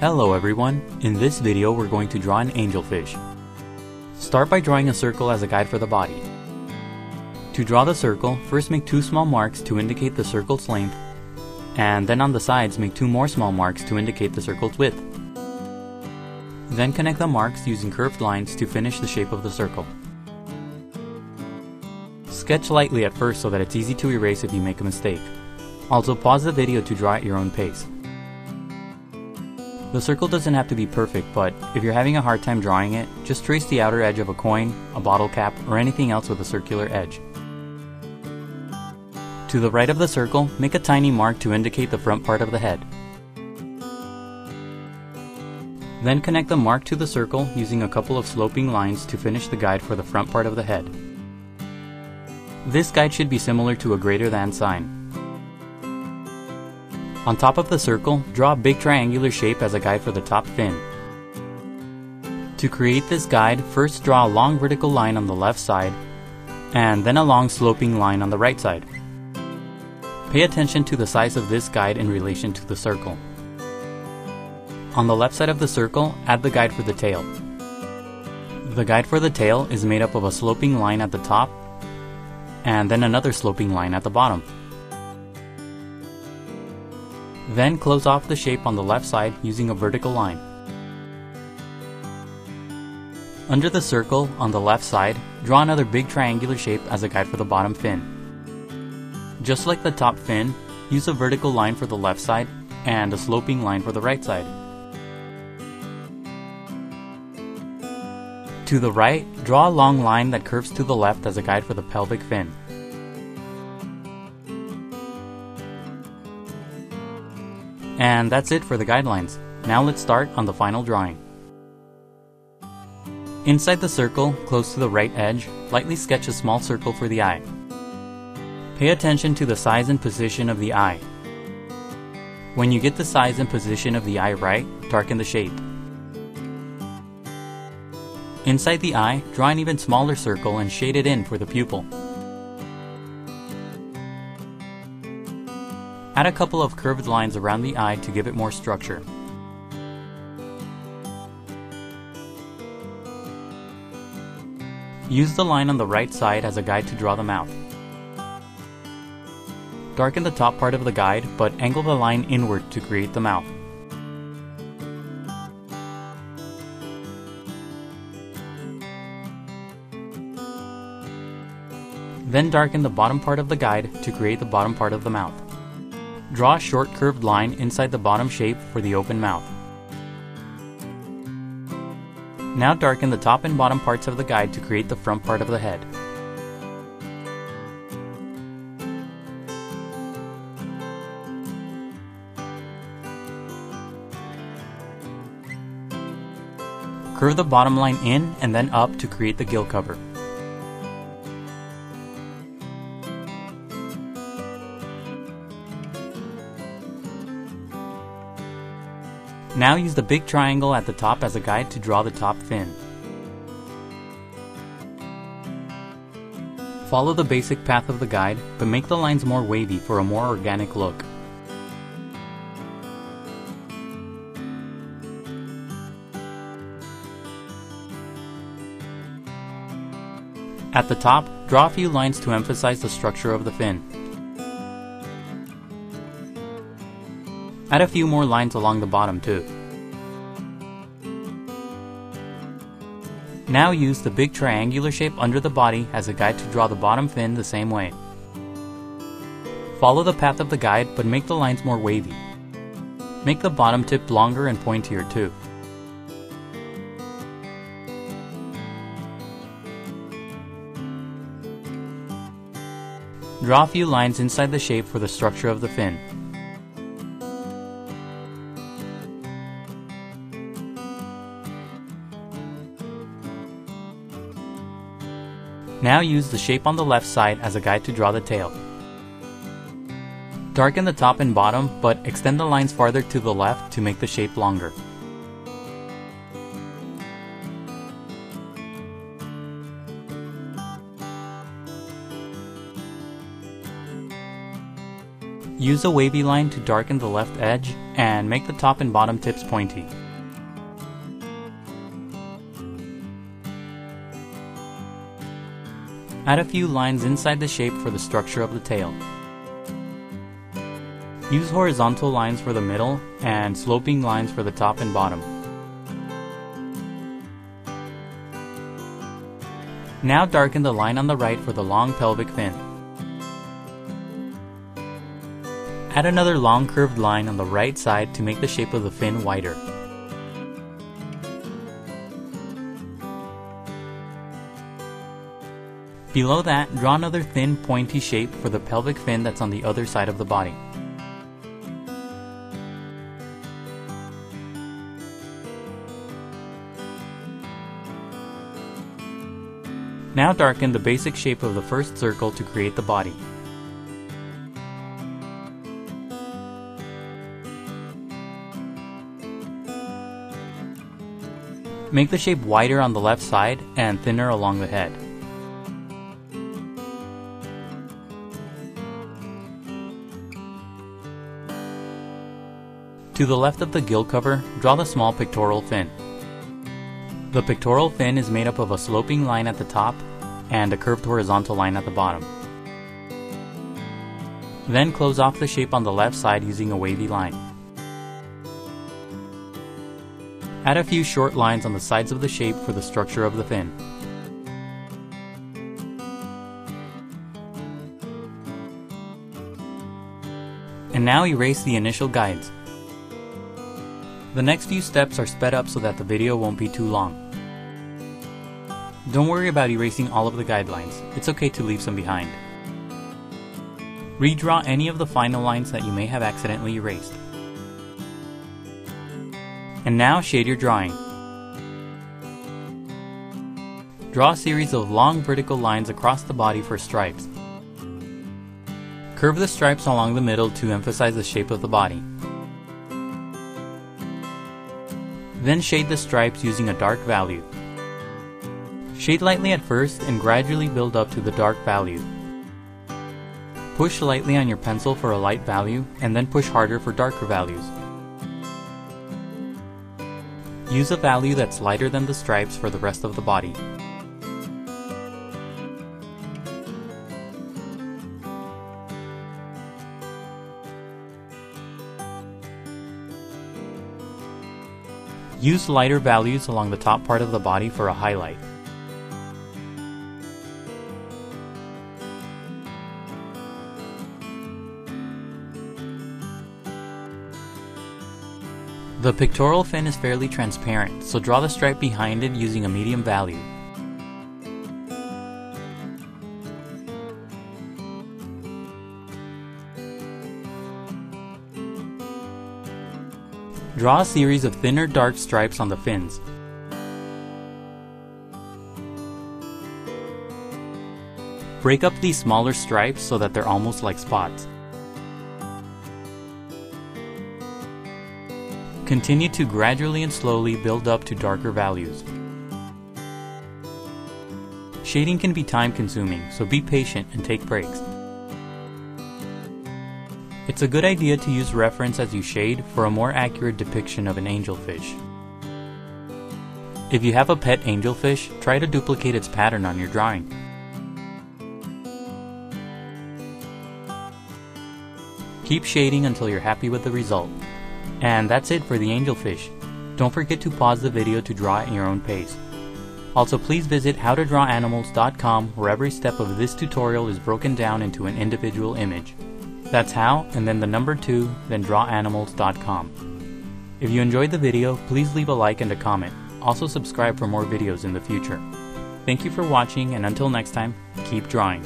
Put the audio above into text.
Hello everyone, in this video we're going to draw an angelfish. Start by drawing a circle as a guide for the body. To draw the circle, first make two small marks to indicate the circle's length, and then on the sides make two more small marks to indicate the circle's width. Then connect the marks using curved lines to finish the shape of the circle. Sketch lightly at first so that it's easy to erase if you make a mistake. Also pause the video to draw at your own pace. The circle doesn't have to be perfect, but if you're having a hard time drawing it, just trace the outer edge of a coin, a bottle cap, or anything else with a circular edge. To the right of the circle, make a tiny mark to indicate the front part of the head. Then connect the mark to the circle using a couple of sloping lines to finish the guide for the front part of the head. This guide should be similar to a greater than sign. On top of the circle, draw a big triangular shape as a guide for the top fin. To create this guide, first draw a long vertical line on the left side, and then a long sloping line on the right side. Pay attention to the size of this guide in relation to the circle. On the left side of the circle, add the guide for the tail. The guide for the tail is made up of a sloping line at the top, and then another sloping line at the bottom. Then close off the shape on the left side using a vertical line. Under the circle, on the left side, draw another big triangular shape as a guide for the bottom fin. Just like the top fin, use a vertical line for the left side and a sloping line for the right side. To the right, draw a long line that curves to the left as a guide for the pelvic fin. And that's it for the guidelines. Now let's start on the final drawing. Inside the circle, close to the right edge, lightly sketch a small circle for the eye. Pay attention to the size and position of the eye. When you get the size and position of the eye right, darken the shape. Inside the eye, draw an even smaller circle and shade it in for the pupil. Add a couple of curved lines around the eye to give it more structure. Use the line on the right side as a guide to draw the mouth. Darken the top part of the guide, but angle the line inward to create the mouth. Then darken the bottom part of the guide to create the bottom part of the mouth. Draw a short curved line inside the bottom shape for the open mouth. Now darken the top and bottom parts of the guide to create the front part of the head. Curve the bottom line in and then up to create the gill cover. Now use the big triangle at the top as a guide to draw the top fin. Follow the basic path of the guide, but make the lines more wavy for a more organic look. At the top, draw a few lines to emphasize the structure of the fin. Add a few more lines along the bottom too. Now use the big triangular shape under the body as a guide to draw the bottom fin the same way. Follow the path of the guide, but make the lines more wavy. Make the bottom tip longer and pointier too. Draw a few lines inside the shape for the structure of the fin. Now use the shape on the left side as a guide to draw the tail. Darken the top and bottom, but extend the lines farther to the left to make the shape longer. Use a wavy line to darken the left edge and make the top and bottom tips pointy. Add a few lines inside the shape for the structure of the tail. Use horizontal lines for the middle and sloping lines for the top and bottom. Now darken the line on the right for the long pelvic fin. Add another long curved line on the right side to make the shape of the fin wider. Below that, draw another thin, pointy shape for the pelvic fin that's on the other side of the body. Now darken the basic shape of the first circle to create the body. Make the shape wider on the left side and thinner along the head. To the left of the gill cover, draw the small pectoral fin. The pectoral fin is made up of a sloping line at the top and a curved horizontal line at the bottom. Then close off the shape on the left side using a wavy line. Add a few short lines on the sides of the shape for the structure of the fin. And now erase the initial guides. The next few steps are sped up so that the video won't be too long. Don't worry about erasing all of the guidelines, it's okay to leave some behind. Redraw any of the final lines that you may have accidentally erased. And now shade your drawing. Draw a series of long vertical lines across the body for stripes. Curve the stripes along the middle to emphasize the shape of the body. Then shade the stripes using a dark value. Shade lightly at first and gradually build up to the dark value. Push lightly on your pencil for a light value and then push harder for darker values. Use a value that's lighter than the stripes for the rest of the body. Use lighter values along the top part of the body for a highlight. The pectoral fin is fairly transparent, so draw the stripe behind it using a medium value. Draw a series of thinner dark stripes on the fins. Break up these smaller stripes so that they're almost like spots. Continue to gradually and slowly build up to darker values. Shading can be time-consuming, so be patient and take breaks. It's a good idea to use reference as you shade for a more accurate depiction of an angelfish. If you have a pet angelfish, try to duplicate its pattern on your drawing. Keep shading until you're happy with the result. And that's it for the angelfish. Don't forget to pause the video to draw at your own pace. Also, please visit howtodrawanimals.com where every step of this tutorial is broken down into an individual image. That's how, and then the number 2, then drawanimals.com. If you enjoyed the video, please leave a like and a comment. Also subscribe for more videos in the future. Thank you for watching, and until next time, keep drawing.